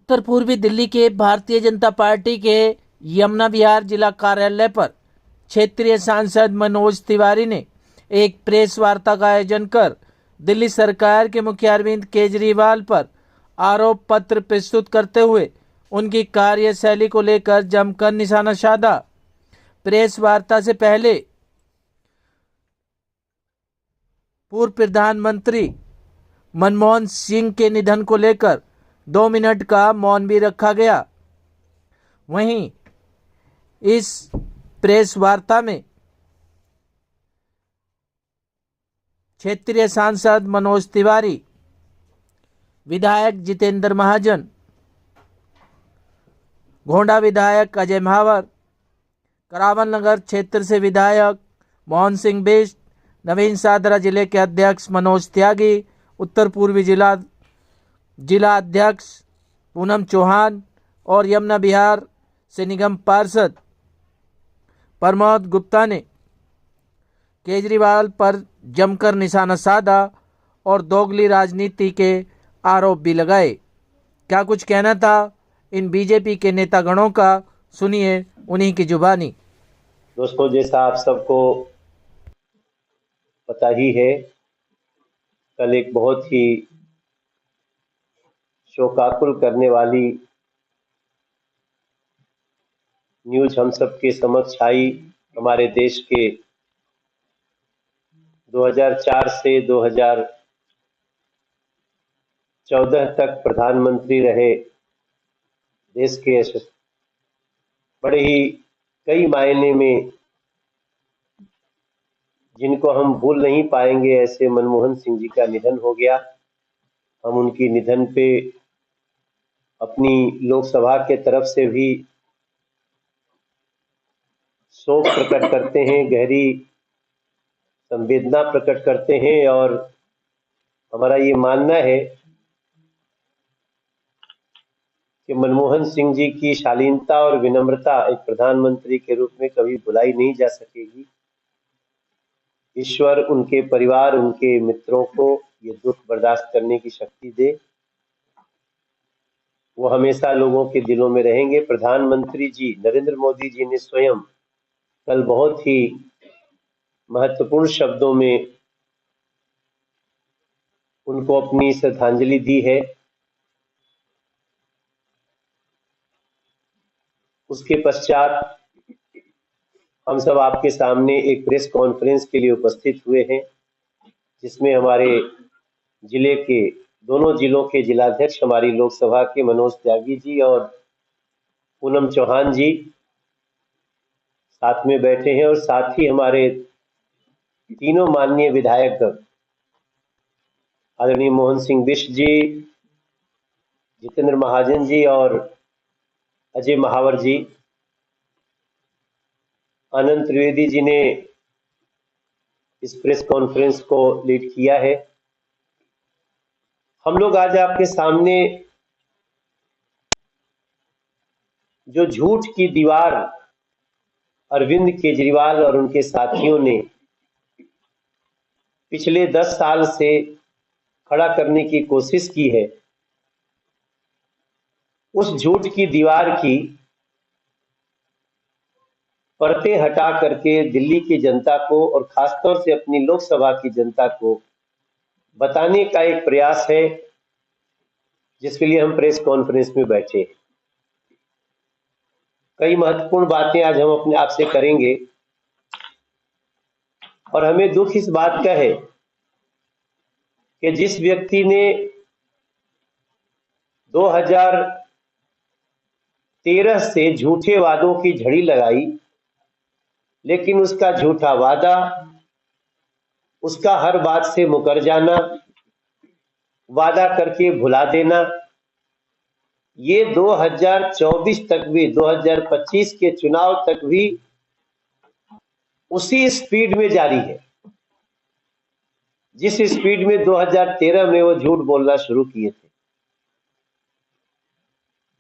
उत्तर पूर्वी दिल्ली के भारतीय जनता पार्टी के यमुना विहार जिला कार्यालय पर क्षेत्रीय सांसद मनोज तिवारी ने एक प्रेस वार्ता का आयोजन कर दिल्ली सरकार के मुखिया अरविंद केजरीवाल पर आरोप पत्र प्रस्तुत करते हुए उनकी कार्यशैली को लेकर जमकर निशाना साधा। प्रेस वार्ता से पहले पूर्व प्रधानमंत्री मनमोहन सिंह के निधन को लेकर 2 मिनट का मौन भी रखा गया। वहीं इस प्रेस वार्ता में क्षेत्रीय सांसद मनोज तिवारी, विधायक जितेंद्र महाजन, गोंडा विधायक अजय महावर, करावल नगर क्षेत्र से विधायक मोहन सिंह बिष्ट, नवीन सादरा जिले के अध्यक्ष मनोज त्यागी, उत्तर पूर्वी जिला अध्यक्ष पूनम चौहान और यमुना विहार से निगम पार्षद प्रमोद गुप्ता ने केजरीवाल पर जमकर निशाना साधा और दोगली राजनीति के आरोप भी लगाए। क्या कुछ कहना था इन बीजेपी के नेतागणों का, सुनिए उन्हीं की जुबानी। दोस्तों, जैसा आप सबको पता ही है, कल एक बहुत ही शोकाकुल करने वाली न्यूज हम सबके समक्ष आई। हमारे देश के 2004 से 2014 तक प्रधानमंत्री रहे देश के बड़े ही कई मायने में जिनको हम भूल नहीं पाएंगे, ऐसे मनमोहन सिंह जी का निधन हो गया। हम उनकी निधन पे अपनी लोकसभा के तरफ से भी शोक प्रकट करते हैं, गहरी संवेदना प्रकट करते हैं और हमारा ये मानना है कि मनमोहन सिंह जी की शालीनता और विनम्रता एक प्रधानमंत्री के रूप में कभी भुलाई नहीं जा सकेगी। ईश्वर उनके परिवार, उनके मित्रों को ये दुख बर्दाश्त करने की शक्ति दे। वो हमेशा लोगों के दिलों में रहेंगे। प्रधानमंत्री जी नरेंद्र मोदी जी ने स्वयं कल बहुत ही महत्वपूर्ण शब्दों में उनको अपनी श्रद्धांजलि दी है। उसके पश्चात हम सब आपके सामने एक प्रेस कॉन्फ्रेंस के लिए उपस्थित हुए हैं, जिसमें हमारे जिले के दोनों जिलों के जिलाध्यक्ष, हमारी लोकसभा के मनोज त्यागी जी और पूनम चौहान जी साथ में बैठे हैं और साथ ही हमारे तीनों माननीय विधायक आदरणीय मोहन सिंह बिष्ट जी, जितेंद्र महाजन जी और अजय महावर जी। अनंत त्रिवेदी जी ने इस प्रेस कॉन्फ्रेंस को लीड किया है। हम लोग आज आपके सामने जो झूठ की दीवार अरविंद केजरीवाल और उनके साथियों ने पिछले 10 साल से खड़ा करने की कोशिश की है, उस झूठ की दीवार की पर्दे हटा करके दिल्ली की जनता को और खासतौर से अपनी लोकसभा की जनता को बताने का एक प्रयास है, जिसके लिए हम प्रेस कॉन्फ्रेंस में बैठे हैं। कई महत्वपूर्ण बातें आज हम अपने आप से करेंगे और हमें दुख इस बात का है कि जिस व्यक्ति ने 2013 से झूठे वादों की झड़ी लगाई, लेकिन उसका झूठा वादा, उसका हर बात से मुकर जाना, वादा करके भुला देना, ये 2024 तक भी, 2025 के चुनाव तक भी उसी स्पीड में जारी है जिस स्पीड में 2013 में वो झूठ बोलना शुरू किए थे।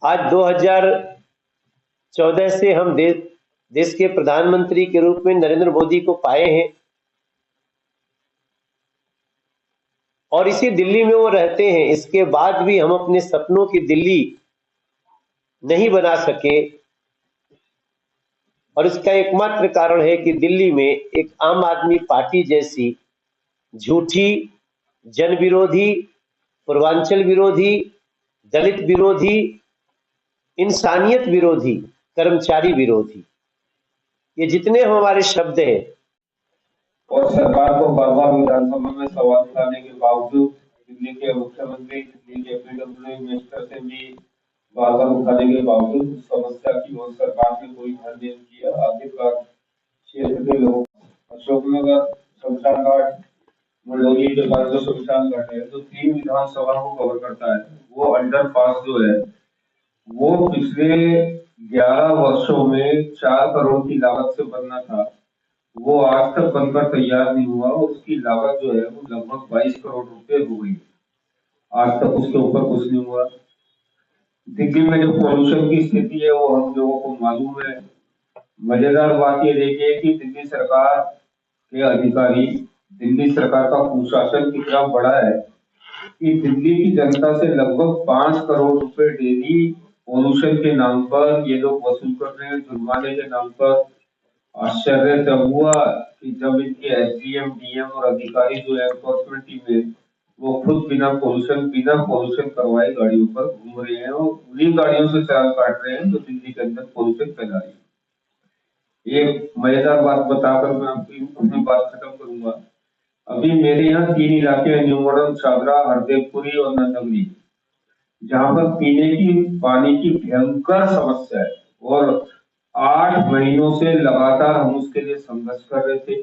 आज 2014 से हम देश के प्रधानमंत्री के रूप में नरेंद्र मोदी को पाए हैं और इसी दिल्ली में वो रहते हैं। इसके बाद भी हम अपने सपनों की दिल्ली नहीं बना सके, और इसका एकमात्र कारण है कि दिल्ली में एक आम आदमी पार्टी जैसी झूठी, जन विरोधी, पूर्वांचल विरोधी, दलित विरोधी, इंसानियत विरोधी, कर्मचारी विरोधी, ये जितने हमारे शब्द हैं, और सरकार को बार बार विधानसभा में सवाल उठाने के बावजूद दिल्ली के मुख्यमंत्री, दिल्ली के पीडब्ल्यूडी मिनिस्टर से भी बार बार उठाने के बावजूद समस्या की ओर सरकार ने कोई ध्यान नहीं किया। आखिरकार क्षेत्र के लोग अशोकनगर शमशान घाट, मंडोली के बाद जो शमशान घाट है, जो 3 विधानसभा को कवर करता है, वो अंडरपास जो है वो पिछले 11 वर्षों में 4 करोड़ की लागत से बनना था, वो आज तक बनकर तैयार नहीं हुआ। उसकी लागत जो है वो लगभग 22 करोड़ रुपए हो गई। आज तक उसके ऊपर कुछ नहीं हुआ। दिल्ली में जो पॉल्यूशन की स्थिति है वो हम लोगों को मालूम है। मजेदार बात ये देखिए कि दिल्ली सरकार के अधिकारी, दिल्ली सरकार का कुशासन कितना बड़ा है कि दिल्ली की जनता से लगभग 5 करोड़ रुपए डेली पॉल्यूशन के नाम पर ये लोग वसूल कर रहे हैं, जुर्माने के नाम पर। आश्चर्य तब हुआ कि जब इनके एसडीएम, डीएम और अधिकारी जो है एनफोर्समेंट टीम है, वो खुद बिना पोल्यूशन करवाए गाड़ियों पर घूम रहे हैं और उन्हीं गाड़ियों से चालान काट रहे हैं जो दिल्ली के अंदर पोल्यूशन फैला रही है। एक मजेदार बात बताकर मैं आपकी अपनी बात खत्म करूंगा। अभी मेरे यहाँ 3 इलाके हैं, न्यू मॉडर्न, शादरा, हरदेवपुरी और नंदनगरी, जहाँ पर पीने की पानी की भयंकर समस्या है और 8 महीनों से लगातार हम उसके लिए संघर्ष कर रहे थे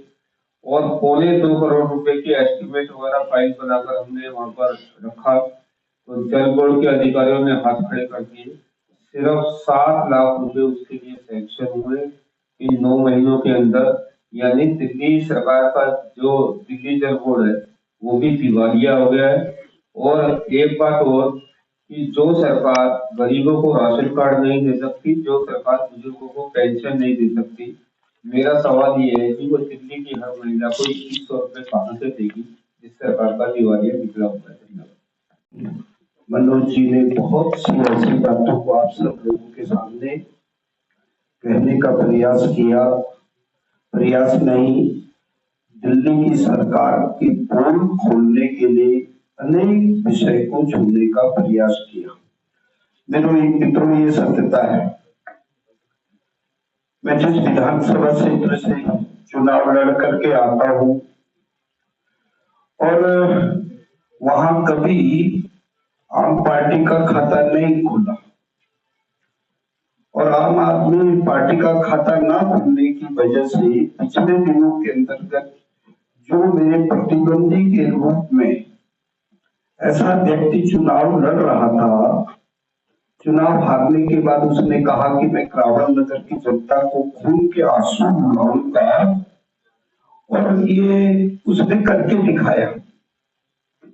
और 2.25 करोड़ रुपए की एस्टिमेट वगैरह फाइल बनाकर हमने वहां पर रखा, तो जल बोर्ड के अधिकारियों ने हाथ खड़े कर दिए। सिर्फ 7 लाख रुपए उसके लिए सैंक्शन हुए इन 9 महीनों के अंदर। यानी दिल्ली सरकार का जो दिल्ली जल बोर्ड है वो भी दिवालिया हो गया है। और एक बात और कि जो सरकार गरीबों को राशन कार्ड नहीं दे सकती, जो सरकार बुजुर्गों को पेंशन नहीं दे सकती, मेरा सवाल ये है कि वो दिल्ली की हर महिला को 2100 रुपए कहां से देगी, जिस सरकार का दिवालिया निकला हुआ है। मनोज जी ने बहुत सी ऐसी बातों को आप सब लोगों के सामने कहने का प्रयास किया। प्रयास नहीं, दिल्ली की सरकार की पोल खोलने के लिए अनेक विषय को छूने का प्रयास किया। मेरे मित्रों, ये सत्यता है। मैं जिस विधानसभा क्षेत्र से चुनाव लड़ करके आता हूं और वहां कभी आम पार्टी का खाता नहीं खुला और आम आदमी पार्टी का खाता ना खुलने की वजह से पिछले दिनों के अंतर्गत जो मेरे प्रतिद्वंदी के रूप में ऐसा व्यक्ति चुनाव लड़ रहा था, चुनाव हारने के बाद उसने कहा कि मैं क्रावल नगर की जनता को खून के आंसू बहाऊंगा, और ये उसने करके दिखाया।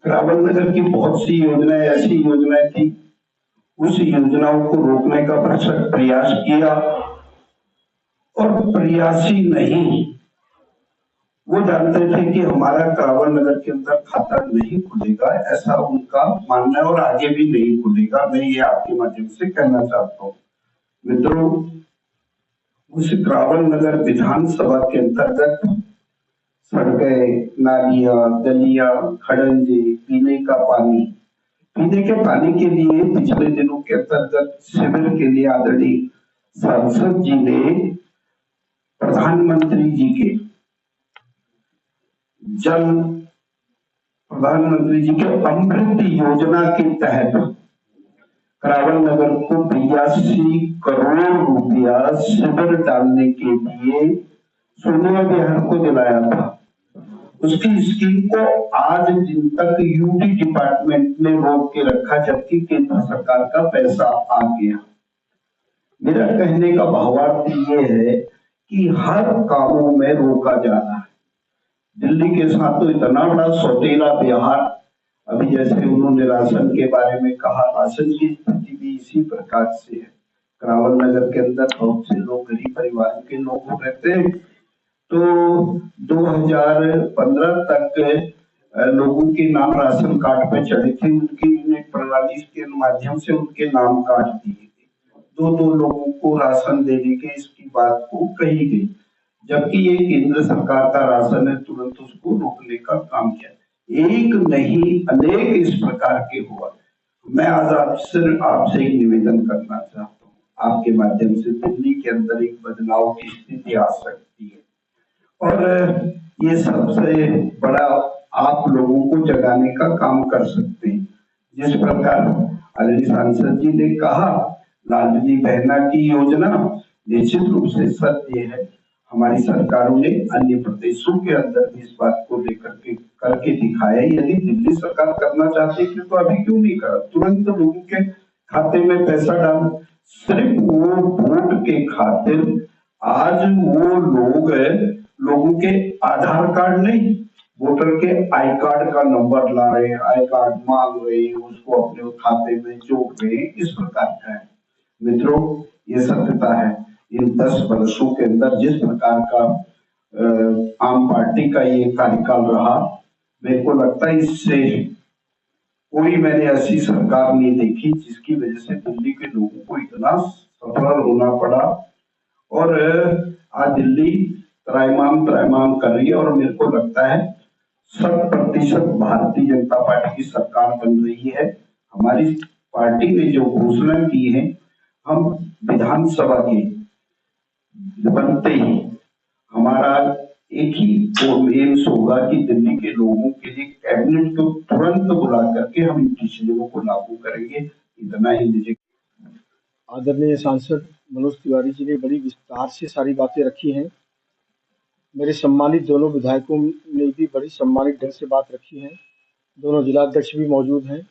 क्रावल नगर की बहुत सी योजनाएं, ऐसी योजनाएं थी, उस योजनाओं को रोकने का प्रयास किया और प्रयासी नहीं, वो जानते थे कि हमारा क्रावल नगर के अंदर खाता नहीं खुलेगा, ऐसा उनका मानना है और आगे भी नहीं खुलेगा। मैं ये आपके माध्यम से कहना चाहता हूँ। मित्रों, उस क्रावल नगर विधानसभा के अंतर्गत सड़कें, नालियां, गलियां, खड़ंजे, पीने के पानी के लिए पिछले दिनों के अंतर्गत शिविर के लिए आदरणीय सांसद जी ने प्रधानमंत्री जी के अमृत योजना के तहत क्रावल नगर को 82 करोड़ रुपया शिविर डालने के लिए सोनिया बिहार को दिलाया था। उसकी स्कीम को आज दिन तक यूटी डिपार्टमेंट ने रोक के रखा, जबकि केंद्र सरकार का पैसा आ गया। मेरा कहने का भावार्थ ये है कि हर कामों में रोका जा रहा है। दिल्ली के साथ तो इतना बड़ा सौतेला व्यवहार, अभी जैसे उन्होंने राशन के बारे में कहा, राशन की स्थिति भी इसी प्रकार से है। क्रावल नगर के अंदर बहुत से लोग गरीब परिवार के लोग रहते हैं, तो 2015 तक लोगों के नाम राशन कार्ड पे चढ़े थे, उनकी यूनिट प्रणाली के माध्यम से उनके नाम काट दिए थे। दो लोगों को राशन देने के इसकी बात को कही गई, जबकि ये केंद्र सरकार का राशन है, तुरंत उसको रोकने का काम किया। एक नहीं अनेक इस प्रकार के हुआ। मैं आज आपसे एक निवेदन करना चाहता हूँ, आपके माध्यम से दिल्ली के अंदर एक बदलाव की स्थिति आ सकती है, और ये सबसे बड़ा आप लोगों को जगाने का काम कर सकते हैं। जिस प्रकार आदरणीय सांसद जी ने कहा, लाडली बहना की योजना निश्चित रूप से सत्य है। हमारी सरकारों ने अन्य प्रदेशों के अंदर भी इस बात को लेकर के करके दिखाया। यदि दिल्ली सरकार करना चाहती थी तो अभी क्यों नहीं करा? तुरंत लोगों के खाते में पैसा डाल। सिर्फ वो वोट के खातिर आज वो लोगों के आधार कार्ड नहीं, वोटर के आई कार्ड का नंबर ला रहे हैं, आई कार्ड मांग रहे हैं, उसको अपने खाते में जोड़ रहे हैं। इस प्रकार का है मित्रों, ये सत्यता है। इन 10 वर्षों के अंदर जिस प्रकार का आम पार्टी का ये कार्यकाल रहा, मेरे को लगता है इससे कोई मैंने ऐसी सरकार नहीं देखी जिसकी वजह से दिल्ली के लोगों को इतना सफल होना पड़ा। और आज दिल्ली त्राईमाम कर रही है, और मेरे को लगता है 100% भारतीय जनता पार्टी की सरकार बन रही है। हमारी पार्टी ने जो घोषणा की है, हम विधानसभा के बनते ही हमारा एक ही एम्स होगा कि दिल्ली के लोगों के लिए कैबिनेट को तुरंत बुला करके हम इन डिसीजनों को लागू करेंगे। इतना ही मुझे। आदरणीय सांसद मनोज तिवारी जी ने बड़ी विस्तार से सारी बातें रखी हैं। मेरे सम्मानित दोनों विधायकों ने भी बड़ी सम्मानित ढंग से बात रखी है। दोनों जिलाध्यक्ष भी मौजूद हैं।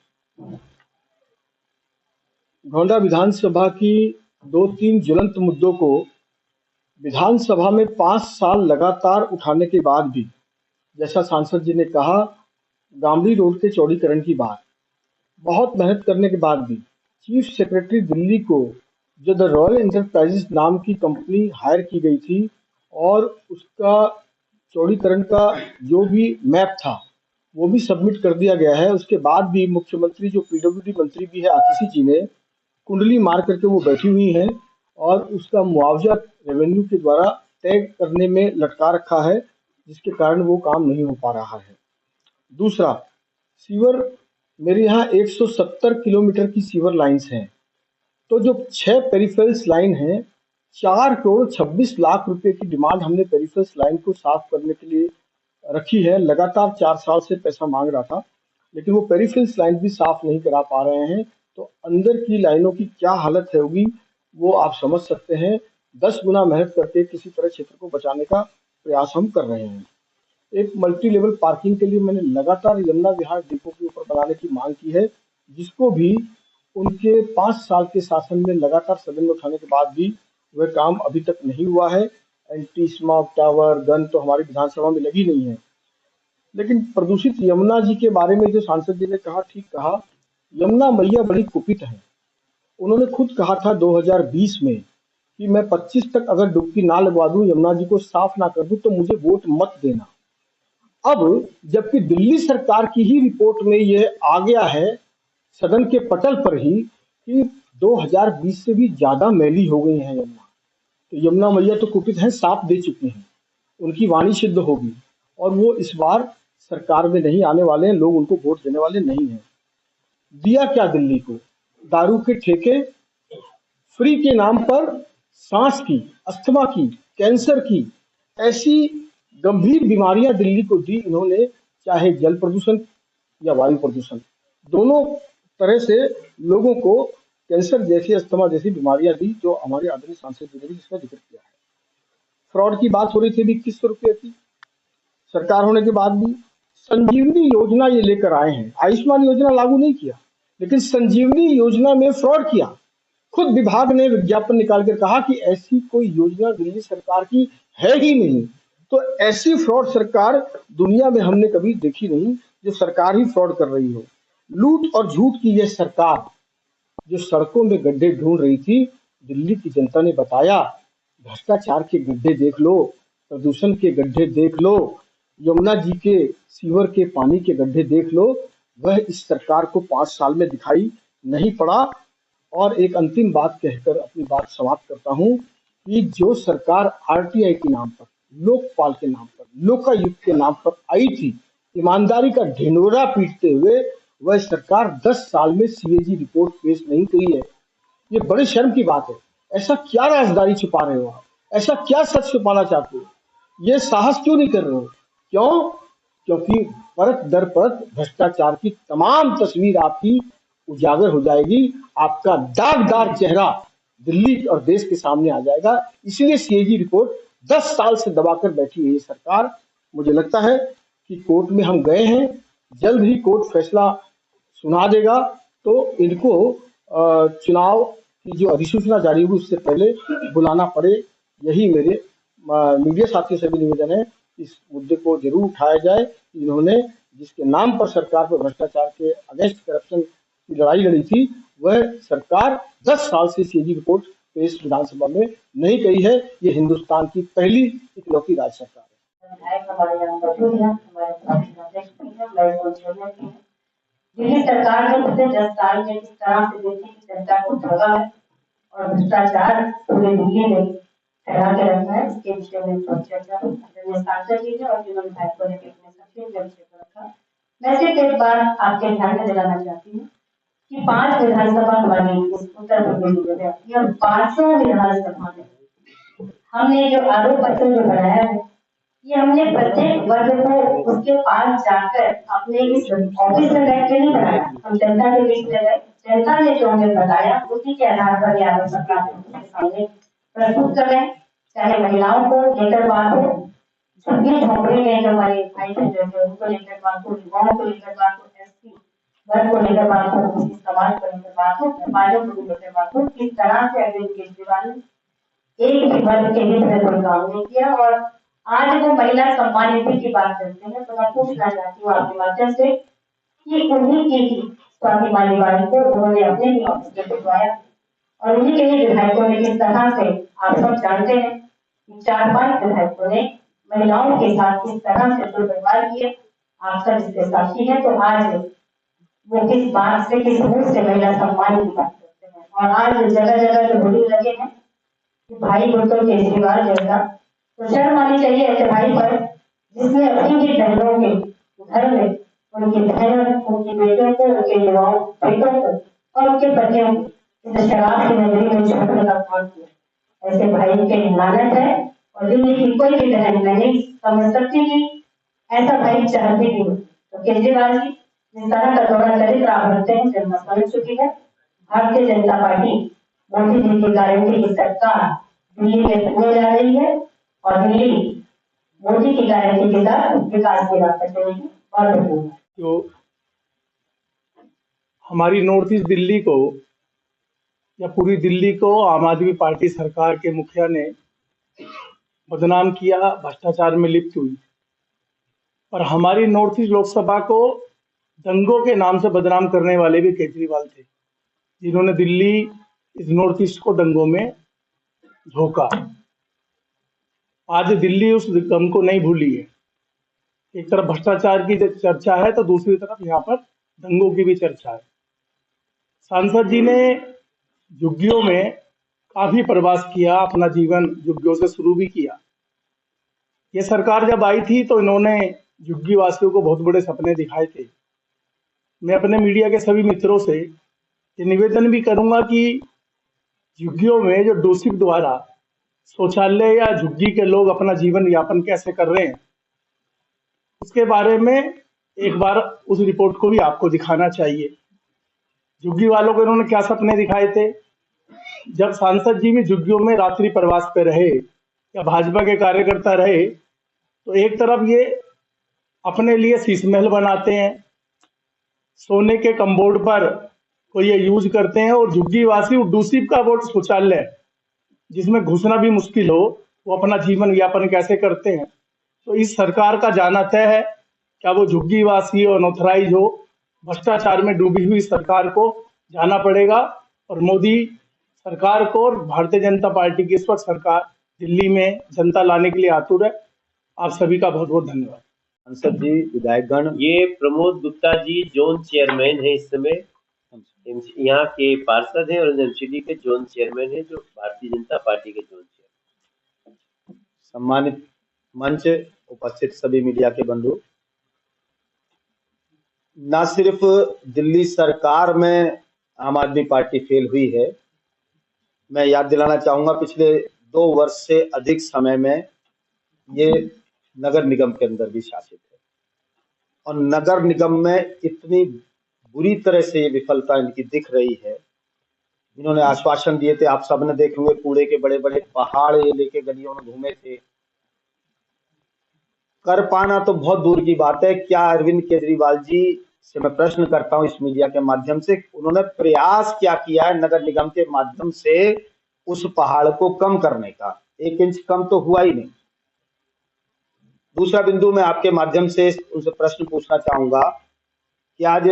गोंडा विधानसभा की 2-3 ज्वलंत मुद्दों को विधानसभा में 5 साल लगातार उठाने के बाद भी, जैसा सांसद जी ने कहा, गांधी रोड के चौड़ीकरण की बात, बहुत मेहनत करने के बाद भी चीफ सेक्रेटरी दिल्ली को जो द रॉयल एंटरप्राइजेस नाम की कंपनी हायर की गई थी और उसका चौड़ीकरण का जो भी मैप था वो भी सबमिट कर दिया गया है। उसके बाद भी मुख्यमंत्री जो पीडब्ल्यूडी मंत्री भी है आतिशी जी ने कुंडली मार करके वो बैठी हुई हैं और उसका मुआवजा रेवेन्यू के द्वारा तय करने में लटका रखा है, जिसके कारण वो काम नहीं हो पा रहा है। दूसरा, सीवर, मेरे यहाँ 170 किलोमीटर की सीवर लाइन्स हैं, तो जो 6 पेरिफेरल्स लाइन हैं, 4 करोड़ 26 लाख रुपए की डिमांड हमने पेरिफेरल्स लाइन को साफ करने के लिए रखी है। लगातार 4 साल से पैसा मांग रहा था, लेकिन वो पेरिफेरल्स लाइन भी साफ नहीं करा पा रहे हैं। तो अंदर की लाइनों की क्या हालत होगी वो आप समझ सकते हैं। 10 गुना मेहनत करके किसी तरह क्षेत्र को बचाने का प्रयास हम कर रहे हैं। एक मल्टी लेवल पार्किंग के लिए मैंने लगातार यमुना विहार डिपो के ऊपर बनाने की मांग की है, जिसको भी उनके 5 साल के शासन में लगातार सदन में उठाने के बाद भी वह काम अभी तक नहीं हुआ है। एंटी स्मॉग टावर गन तो हमारी विधानसभा में लगी नहीं है। लेकिन प्रदूषित यमुना जी के बारे में जो सांसद जी ने कहा, ठीक कहा, यमुना मैया बड़ी कुपित है। उन्होंने खुद कहा था 2020 में कि मैं 25 तक अगर डुबकी ना लगवा दूं, यमुना जी को साफ ना कर दूं, तो मुझे वोट मत देना। अब जबकि दिल्ली सरकार की ही रिपोर्ट में यह आ गया है सदन के पटल पर ही कि 2020 से भी ज्यादा मैली हो गई है यमुना। तो यमुना मैया तो कुपित है, साफ दे चुकी हैं, उनकी वाणी सिद्ध होगी और वो इस बार सरकार में नहीं आने वाले हैं, लोग उनको वोट देने वाले नहीं हैं। दिया क्या दिल्ली को? दारू के ठेके, फ्री के नाम पर सांस की, अस्थमा की, कैंसर की ऐसी गंभीर बीमारियां दिल्ली को दी इन्होंने, चाहे जल प्रदूषण या वायु प्रदूषण, दोनों तरह से लोगों को कैंसर जैसी, अस्थमा जैसी बीमारियां दी, जो हमारे आदरणीय सांसद जी ने भी इसका जिक्र किया है। फ्रॉड की बात हो रही थी 2100 रुपये की, सरकार होने के बाद भी संजीवनी योजना ये लेकर आए हैं। आयुष्मान योजना लागू नहीं किया, लेकिन संजीवनी योजना में फ्रॉड किया। खुद विभाग ने विज्ञापन निकाल कर कहा कि ऐसी कोई योजना दिल्ली सरकार की है ही नहीं। तो ऐसी फ्रॉड सरकार दुनिया में हमने कभी देखी नहीं, जो सरकार ही फ्रॉड कर रही हो। लूट और झूठ की यह सरकार जो सड़कों में गड्ढे ढूंढ रही थी, दिल्ली की जनता ने बताया, भ्रष्टाचार के गड्ढे देख लो, प्रदूषण के गड्ढे देख लो, यमुना जी के सीवर के पानी के गड्ढे देख लो, वह इस सरकार को 5 साल में दिखाई नहीं पड़ा। और एक अंतिम बात कहकर अपनी बात समाप्त करता हूं कि जो सरकार आरटीआई के नाम पर, लोकपाल के नाम पर, लोकायुक्त के नाम पर आई थी, ईमानदारी का ढिंढोरा पीटते हुए, वह सरकार 10 साल में सीएजी रिपोर्ट पेश नहीं की है। ये बड़ी शर्म की बात है। ऐसा क्या राजदारी छुपा रहे हो आप? ऐसा क्या सच छुपाना चाहते हो? ये साहस क्यों नहीं कर रहे हो? क्यों? क्योंकि परत दर परत भ्रष्टाचार की तमाम तस्वीर आपकी उजागर हो जाएगी। आपका दागदार चेहरा दिल्ली और देश के सामने आ जाएगा। इसलिए सीएजी रिपोर्ट 10 साल से दबाकर बैठी है ये सरकार। मुझे लगता है कि कोर्ट में हम गए हैं, जल्द ही कोर्ट फैसला सुना देगा, तो इनको चुनाव की जो अधिसूचना जारी हुई उससे पहले बुलाना पड़े। यही मेरे मीडिया साथियों से भी निवेदन है, इस मुद्दे को जरूर उठाया जाए। इन्होंने जिसके नाम पर सरकार पर भ्रष्टाचार के अगेंस्ट करप्शन की लड़ाई लड़ी थी, वह सरकार 10 साल से सीएजी रिपोर्ट पेश विधानसभा में नहीं कही है। ये हिंदुस्तान की पहली इकलौती राज्य सरकार है। विधायक हमारे यहाँ मौजूद हैं, हमारे पार्टी अध्यक्ष भी हैं, मैं को छोड़ने की है। दिल्ली सरकार ने पिछले 10 साल में किस तरह से देश की जनता को ठगा है और भ्रष्टाचार पूरे दिल्ली में फैला के रखा है, इसके विषय में चर्चा हुई। सांसद जी ने और जिन्होंने विधायकों ने अपने सबसे विषय पर रखा। मैं सिर्फ एक बार आपके ध्यान में दिलाना चाहती हूँ कि 5 विधानसभा हमारी उत्तर प्रदेश में आती है और 5 विधानसभा में हमने जो आरोप पत्र जो बनाया है, ये हमने प्रत्येक वर्ग को उसके पास जाकर अपने इस ऑफिस में बैठ के नहीं बनाया। हम जनता के बीच में गए, जनता ने जो हमें बताया उसी के आधार पर ये आरोप पत्र आपके सामने प्रस्तुत कर रहे हैं। चाहे महिलाओं को लेकर बात हो, झुग्गी झोंपड़ी में जो हमारे भाई रहते हैं उनको लेकर बात हो, युवाओं को लेकर बात हो, एससी वर्ग को लेकर बात हो, किसी समाज को लेकर बात हो, समाजों को लेकर बात हो, किस तरह से अरविंद केजरीवाल ने एक भी वर्ग के हित में कोई काम नहीं किया। और आज वो महिला सम्मान निधि की बात करते हैं, तो मैं पूछना चाहती हूँ आपके माध्यम से कि उन्हीं की स्वाति मालीवाल को उन्होंने अपने ही ऑफिस में भिजवाया और उन्हीं के ही विधायकों ने किस तरह से, आप सब जानते हैं कि 4-5 विधायकों ने महिलाओं के साथ किस तरह से दुर्व्यवहार किए, आप सब इसके साक्षी हैं। तो आज वो किस बात से, किस मुंह से महिला सम्मान की बात करते हैं। और आज जगह जगह जो होर्डिंग लगे हैं कि भाई गुरुकुल केजरीवाल जैसा, तो शर्म आनी चाहिए ऐसे भाई पर जिसने अपनी ही बहनों के घर में उनकी बहनों, उनकी बेटियों को, उनके युवाओं बेटों को और उनके पतियों को इस शराब की नगरी में छोड़ने का काम किया। ऐसे भाई के लानत है और दिल्ली की कोई भी बहन मैं नहीं समझ सकती कि ऐसा भाई चाहती भी हो। तो केजरीवाल जी जिस तरह का दौरा चरित्र आप रखते हैं, जनता समझ चुकी है। भारतीय जनता पार्टी मोदी जी की गारंटी की सरकार दिल्ली में पूरे जा रही है और दिल्ली मोदी की गारंटी के साथ विकास की राह पर चलेगी। और जो हमारी नॉर्थ ईस्ट दिल्ली को या पूरी दिल्ली को आम आदमी पार्टी सरकार के मुखिया ने बदनाम किया, भ्रष्टाचार में लिप्त हुई, पर हमारी नॉर्थ ईस्ट लोकसभा को दंगों के नाम से बदनाम करने वाले भी केजरीवाल थे, जिन्होंने दिल्ली इस नॉर्थ ईस्ट को दंगों में झोंका। आज दिल्ली उस गम को नहीं भूली है। एक तरफ भ्रष्टाचार की चर्चा है तो दूसरी तरफ यहाँ पर दंगों की भी चर्चा है। सांसद जी ने झुग्गियों में काफी प्रवास किया, अपना जीवन झुग्गियों से शुरू भी किया। ये सरकार जब आई थी तो इन्होंने झुग्गी वासियों को बहुत बड़े सपने दिखाए थे। मैं अपने मीडिया के सभी मित्रों से ये निवेदन भी करूंगा कि झुग्गियों में जो डोसिप द्वारा शौचालय या झुग्गी के लोग अपना जीवन यापन कैसे कर रहे हैं, उसके बारे में एक बार उस रिपोर्ट को भी आपको दिखाना चाहिए। झुग्गी वालों को इन्होंने क्या सपने दिखाए थे। जब सांसद जी भी झुग्गियों में रात्रि प्रवास पे रहे या भाजपा के कार्यकर्ता रहे, तो एक तरफ ये अपने लिए शीश महल बनाते हैं, सोने के कम्बोर्ड पर को ये यूज करते हैं, और झुग्गी वासी डूसिप का वो शौचालय जिसमें घुसना भी मुश्किल हो, वो अपना जीवन यापन कैसे करते हैं। तो इस सरकार का जाना तय है, क्या वो झुग्गी वासी और अनऑथराइज हो, भ्रष्टाचार में डूबी हुई सरकार को जाना पड़ेगा। और मोदी सरकार को और भारतीय जनता पार्टी की इस वक्त सरकार दिल्ली में जनता लाने के लिए आतुर है। आप सभी का बहुत बहुत धन्यवाद। सांसद जी, विधायकगण, ये प्रमोद गुप्ता जी जोन चेयरमैन है इस समय यहाँ के पार्षद हैं और एमसीडी के जोन चेयरमैन हैं, जो भारतीय जनता पार्टी के जोन चेयरमैन। सम्मानित मंच, उपस्थित सभी मीडिया के बंधु, न सिर्फ दिल्ली सरकार में आम आदमी पार्टी फेल हुई है, मैं याद दिलाना चाहूंगा पिछले 2 वर्ष से अधिक समय में ये नगर निगम के अंदर भी शासित है, और नगर निगम में इतनी बुरी तरह से ये विफलता इनकी दिख रही है। इन्होंने आश्वासन दिए थे, आप सबने देखे होंगे, कूड़े के बड़े बड़े पहाड़ ये लेके गलियों में घूमे थे, कर पाना तो बहुत दूर की बात है। क्या अरविंद केजरीवाल जी से मैं प्रश्न करता हूं इस मीडिया के माध्यम से, उन्होंने प्रयास क्या किया है नगर निगम के माध्यम से उस पहाड़ को कम करने का? 1 इंच कम तो हुआ ही नहीं। दूसरा बिंदु मैं आपके माध्यम से उनसे प्रश्न पूछना चाहूंगा कि आज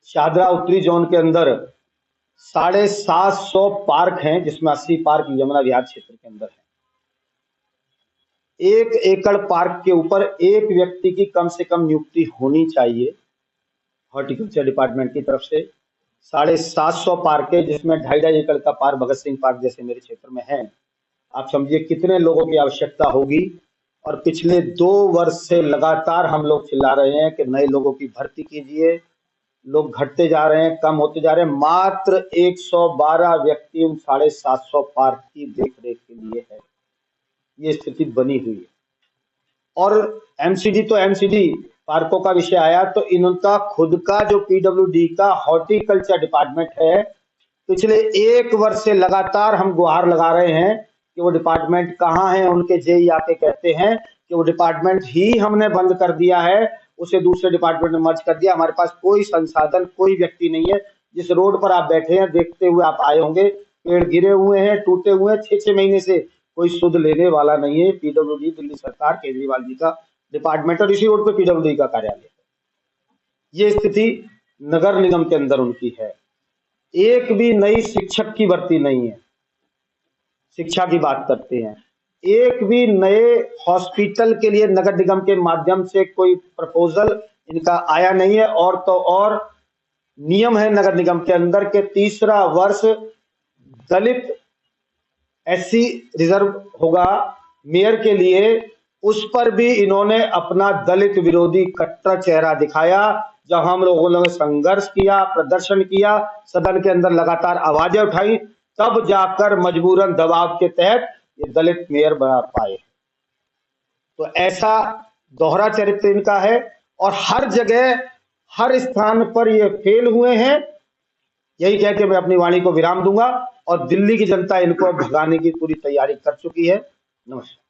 शाहदरा उत्तरी जोन के अंदर 750 पार्क हैं, जिसमें 80 पार्क यमुना विहार क्षेत्र के अंदर है। 1 एकड़ पार्क के ऊपर एक व्यक्ति की कम से कम नियुक्ति होनी चाहिए हॉर्टिकल्चर डिपार्टमेंट की तरफ से। 750 पार्क है, जिसमें 2.5 एकड़ का पार्क भगत सिंह पार्क जैसे मेरे क्षेत्र में है। आप समझिए कितने लोगों की आवश्यकता होगी। और पिछले 2 वर्ष से लगातार हम लोग चिल्ला रहे हैं कि नए लोगों की भर्ती कीजिए, लोग घटते जा रहे हैं, कम होते जा रहे हैं। मात्र 112 व्यक्ति उन 750 पार्क की देखरेख के लिए है। ये स्थिति बनी हुई है। और एमसीडी तो एमसीडी, पार्कों का विषय आया तो इनका खुद का जो पीडब्ल्यूडी का हॉर्टिकल्चर डिपार्टमेंट है, पिछले 1 वर्ष से लगातार हम गुहार लगा रहे हैं कि वो डिपार्टमेंट कहाँ है। उनके जेई आके कहते हैं कि वो डिपार्टमेंट ही हमने बंद कर दिया है, उसे दूसरे डिपार्टमेंट में मर्ज कर दिया। हमारे पास कोई संसाधन, कोई व्यक्ति नहीं है। जिस रोड पर आप बैठे हैं, देखते हुए आप आए होंगे, पेड़ गिरे हुए हैं, टूटे हुए हैं, 6-6 महीने से कोई सुध लेने वाला नहीं है। पीडब्ल्यूडी दिल्ली सरकार केजरीवाल जी का डिपार्टमेंट, और इसी रोड पे पीडब्ल्यूडी का कार्यालय है। ये स्थिति नगर निगम के अंदर उनकी है। एक भी नई शिक्षक की भर्ती नहीं है, शिक्षा की बात करते हैं। एक भी नए हॉस्पिटल के लिए नगर निगम के माध्यम से कोई प्रपोजल इनका आया नहीं है। और तो और नियम है नगर निगम के अंदर के तीसरा वर्ष दलित एससी रिजर्व होगा मेयर के लिए, उस पर भी इन्होंने अपना दलित विरोधी कट्टर चेहरा दिखाया। जब हम लोगों ने संघर्ष किया, प्रदर्शन किया, सदन के अंदर लगातार आवाजें उठाई, तब जाकर मजबूरन दबाव के तहत ये दलित मेयर बना पाए। तो ऐसा दोहरा चरित्र इनका है और हर जगह, हर स्थान पर ये फेल हुए हैं। यही कह के मैं अपनी वाणी को विराम दूंगा और दिल्ली की जनता इनको भगाने की पूरी तैयारी कर चुकी है। नमस्कार।